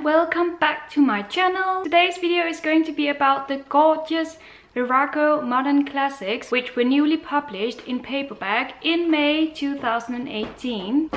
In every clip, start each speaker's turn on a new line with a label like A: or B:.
A: welcome back to my channel. Today's video is going to be about the gorgeous Virago Modern Classics, which were newly published in paperback in May 2018.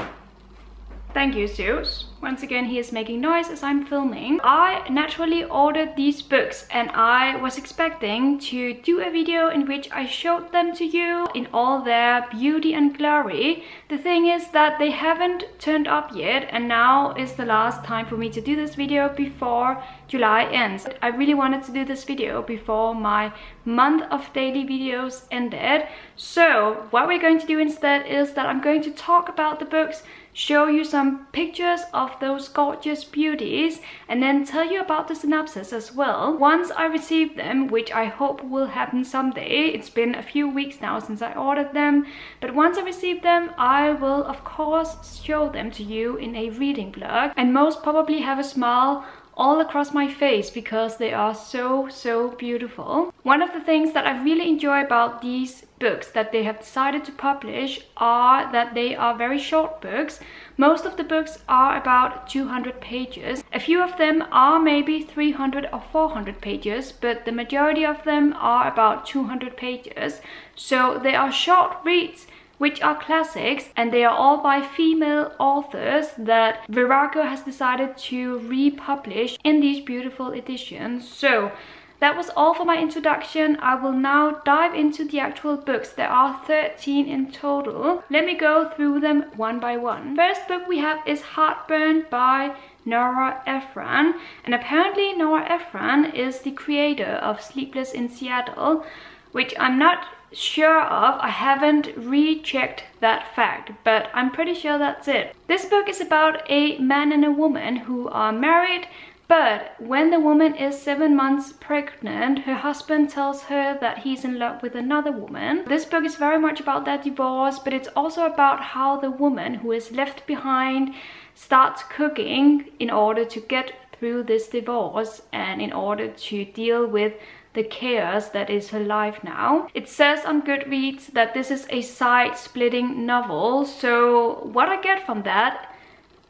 A: Thank you, Zeus. Once again, he is making noise as I'm filming. I naturally ordered these books and I was expecting to do a video in which I showed them to you in all their beauty and glory. The thing is that they haven't turned up yet, and now is the last time for me to do this video before July ends. I really wanted to do this video before my month of daily videos ended. So what we're going to do instead is that I'm going to talk about the books, show you some pictures of those gorgeous beauties, and then tell you about the synopsis as well. Once I receive them, which I hope will happen someday, it's been a few weeks now since I ordered them, but once I receive them, I will of course show them to you in a reading vlog, and most probably have a smile all across my face because they are so beautiful. One of the things that I really enjoy about these books that they have decided to publish are that they are very short books. Most of the books are about 200 pages. A few of them are maybe 300 or 400 pages, but the majority of them are about 200 pages. So they are short reads which are classics, and they are all by female authors that Virago has decided to republish in these beautiful editions. So that was all for my introduction. I will now dive into the actual books. There are 13 in total. Let me go through them one by one. First book we have is Harbour by Nora Ephron, and apparently Nora Ephron is the creator of Sleepless in Seattle, which I'm not sure of. I haven't rechecked that fact, but I'm pretty sure that's it. This book is about a man and a woman who are married, but when the woman is 7 months pregnant, her husband tells her that he's in love with another woman. This book is very much about that divorce, but it's also about how the woman who is left behind starts cooking in order to get through this divorce and in order to deal with the chaos that is her life now. It says on Goodreads that this is a side-splitting novel, so what I get from that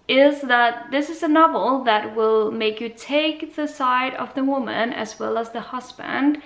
A: is that this is a novel that will make you take the side of the woman as well as the husband.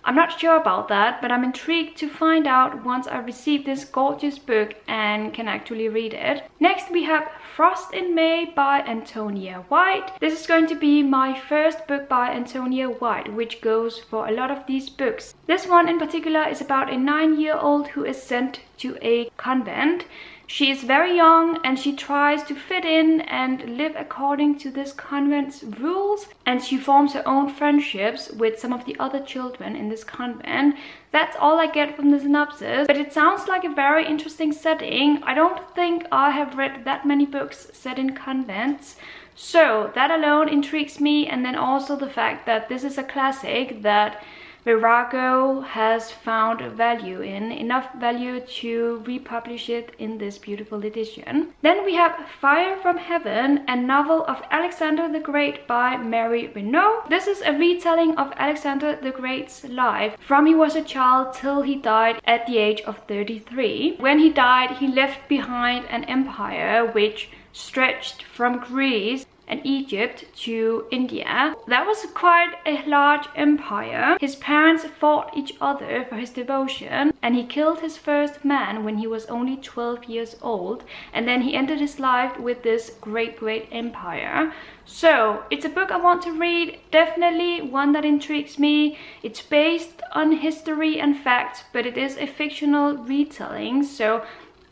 A: I'm not sure about that, but I'm intrigued to find out once I receive this gorgeous book and can actually read it. Next we have Frost in May by Antonia White. This is going to be my first book by Antonia White, which goes for a lot of these books. This one in particular is about a 9-year-old who is sent to a convent. She is very young and she tries to fit in and live according to this convent's rules, and she forms her own friendships with some of the other children in this convent. That's all I get from the synopsis, but it sounds like a very interesting setting. I don't think I have read that many books set in convents, so that alone intrigues me, and then also the fact that this is a classic that Virago has found value in, enough value to republish it in this beautiful edition. Then we have Fire from Heaven, a novel of Alexander the Great by Mary Renaud. This is a retelling of Alexander the Great's life from he was a child till he died at the age of 33. When he died, he left behind an empire which stretched from Greece and Egypt to India. That was quite a large empire. His parents fought each other for his devotion, and he killed his first man when he was only 12 years old, and then he ended his life with this great empire. So it's a book I want to read, definitely one that intrigues me. It's based on history and facts, but it is a fictional retelling, so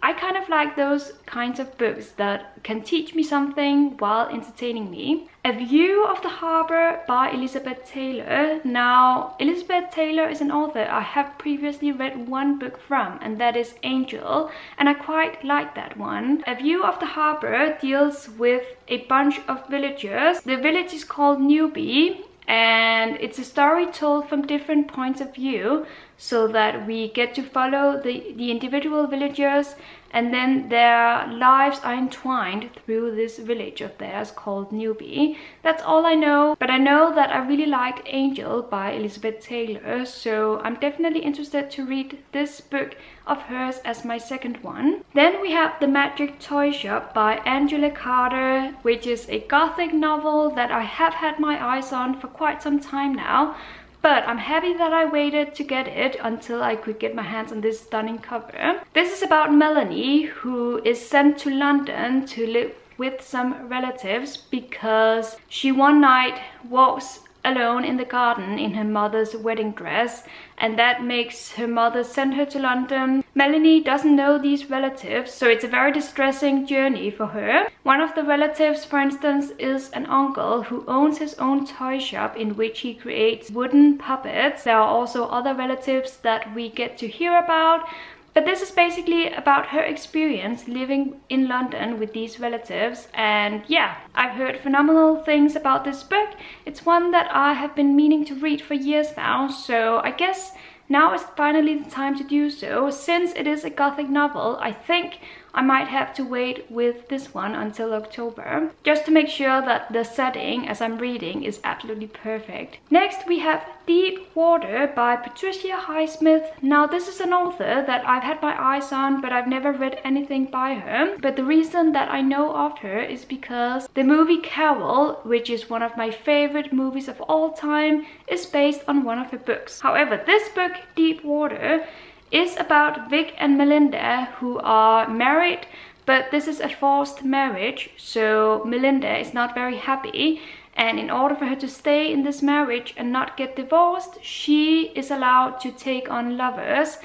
A: I kind of like those kinds of books that can teach me something while entertaining me. A View of the Harbour by Elizabeth Taylor. Now, Elizabeth Taylor is an author I have previously read one book from, and that is Angel, and I quite like that one. A View of the Harbour deals with a bunch of villagers. The village is called Newby, and it's a story told from different points of view. so that we get to follow the individual villagers, and then their lives are entwined through this village of theirs called Newbie. That's all I know, but I know that I really liked Angel by Elizabeth Taylor, so I'm definitely interested to read this book of hers as my second one. Then we have The Magic Toy Shop by Angela Carter, which is a gothic novel that I have had my eyes on for quite some time now. But I'm happy that I waited to get it until I could get my hands on this stunning cover. This is about Melanie, who is sent to London to live with some relatives because she one night walks alone in the garden in her mother's wedding dress, and that makes her mother send her to London. Melanie doesn't know these relatives, so it's a very distressing journey for her. One of the relatives, for instance, is an uncle who owns his own toy shop in which he creates wooden puppets. There are also other relatives that we get to hear about. But this is basically about her experience living in London with these relatives, and yeah, I've heard phenomenal things about this book. It's one that I have been meaning to read for years now, so I guess now is finally the time to do so. Since it is a gothic novel, I think I might have to wait with this one until October, just to make sure that the setting as I'm reading is absolutely perfect. Next we have Deep Water by Patricia Highsmith. Now this is an author that I've had my eyes on, but I've never read anything by her. But the reason that I know of her is because the movie Carol, which is one of my favorite movies of all time, is based on one of her books. However, this book, Deep Water, is about Vic and Melinda, who are married, but this is a forced marriage, so Melinda is not very happy, and in order for her to stay in this marriage and not get divorced, she is allowed to take on lovers.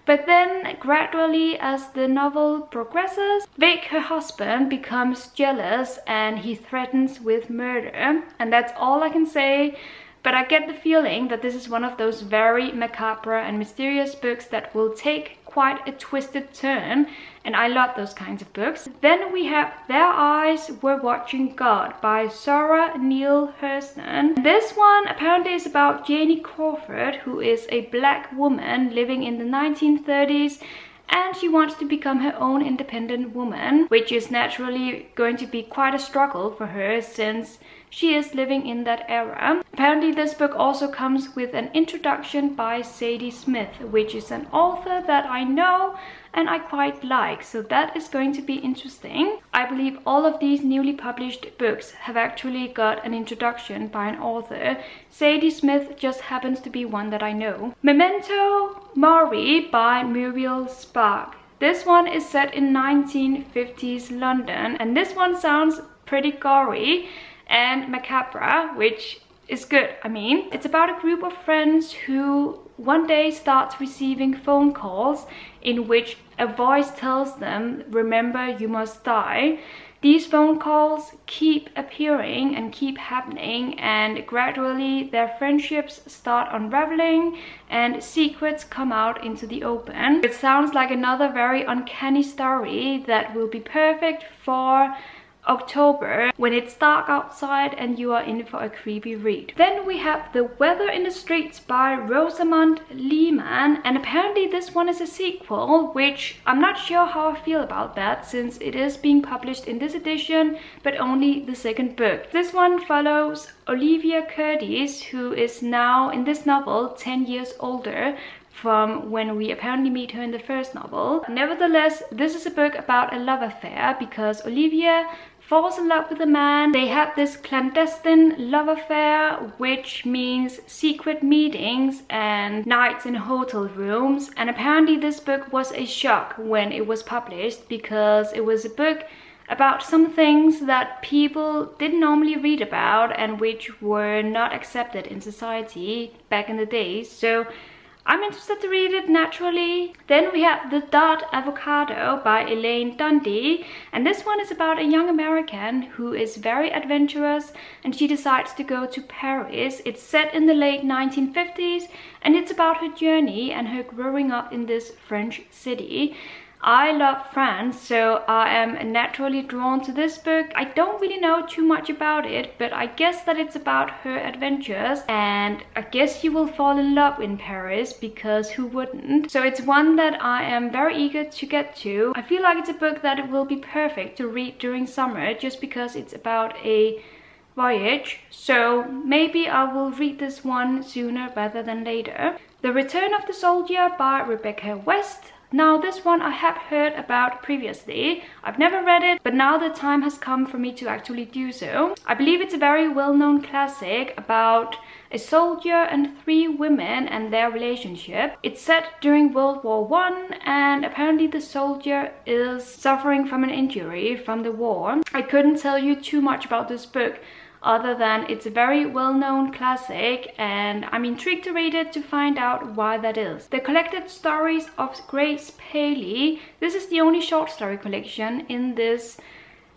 A: But then gradually, as the novel progresses, Vic, her husband, becomes jealous and he threatens with murder, and that's all I can say. But I get the feeling that this is one of those very macabre and mysterious books that will take quite a twisted turn, and I love those kinds of books. Then we have Their Eyes Were Watching God by Zora Neale Hurston. This one apparently is about Janie Crawford, who is a black woman living in the 1930s, and she wants to become her own independent woman, which is naturally going to be quite a struggle for her since she is living in that era. Apparently this book also comes with an introduction by Sadie Smith, which is an author that I know and I quite like, so that is going to be interesting. I believe all of these newly published books have actually got an introduction by an author. Sadie Smith just happens to be one that I know. Memento Mori by Muriel Spark. This one is set in 1950s London, and this one sounds pretty gory and macabre, which is good. I mean, it's about a group of friends who one day starts receiving phone calls in which a voice tells them, "Remember, you must die." These phone calls keep appearing and keep happening, and gradually their friendships start unraveling and secrets come out into the open. It sounds like another very uncanny story that will be perfect for October when it's dark outside and you are in for a creepy read. Then we have The Weather in the Streets by Rosamund Lehman, and apparently this one is a sequel, which I'm not sure how I feel about that since it is being published in this edition but only the second book. This one follows Olivia Curtis, who is now in this novel 10 years older from when we apparently meet her in the first novel. Nevertheless, this is a book about a love affair because Olivia falls in love with a man. They have this clandestine love affair, which means secret meetings and nights in hotel rooms. And apparently this book was a shock when it was published because it was a book about some things that people didn't normally read about and which were not accepted in society back in the days. So I'm interested to read it naturally. Then we have The Dart Avacado by Elaine Dundee, and this one is about a young American who is very adventurous and she decides to go to Paris. It's set in the late 1950s and it's about her journey and her growing up in this French city. I love France, so I am naturally drawn to this book. I don't really know too much about it, but I guess that it's about her adventures, and I guess you will fall in love in Paris, because who wouldn't? So it's one that I am very eager to get to. I feel like it's a book that it will be perfect to read during summer, just because it's about a voyage, so maybe I will read this one sooner rather than later. The Return of the Soldier by Rebecca West. Now this one I have heard about previously. I've never read it, but now the time has come for me to actually do so. I believe it's a very well-known classic about a soldier and 3 women and their relationship. It's set during World War I, and apparently the soldier is suffering from an injury from the war. I couldn't tell you too much about this book other than it's a very well-known classic, and I'm intrigued to read it to find out why that is. The Collected Stories of Grace Paley. This is the only short story collection in this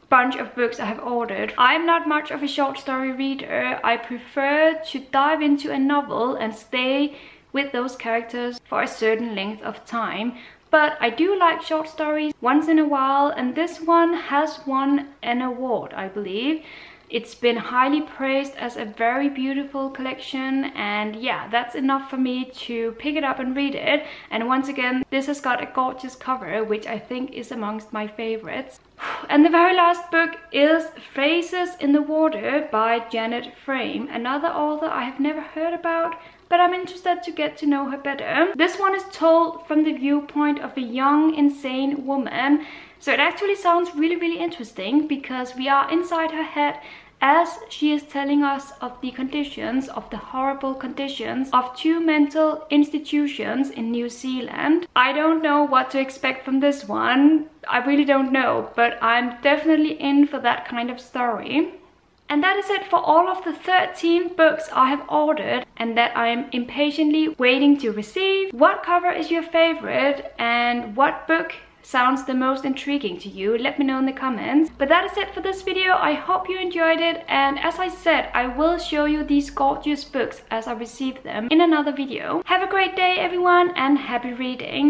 A: bunch of books I have ordered. I'm not much of a short story reader. I prefer to dive into a novel and stay with those characters for a certain length of time. But I do like short stories once in a while, and this one has won an award, I believe. It's been highly praised as a very beautiful collection, and yeah, that's enough for me to pick it up and read it. And once again, this has got a gorgeous cover, which I think is amongst my favorites. And the very last book is Faces in the Water by Janet Frame, another author I have never heard about, but I'm interested to get to know her better. This one is told from the viewpoint of a young, insane woman. So it actually sounds really interesting, because we are inside her head as she is telling us of the conditions, of the horrible conditions of 2 mental institutions in New Zealand. I don't know what to expect from this one. I really don't know, but I'm definitely in for that kind of story. And that is it for all of the 13 books I have ordered and that I am impatiently waiting to receive. What cover is your favorite, and what book sounds the most intriguing to you? Let me know in the comments. But that is it for this video. I hope you enjoyed it, and as I said, I will show you these gorgeous books as I receive them in another video. Have a great day everyone, and happy reading!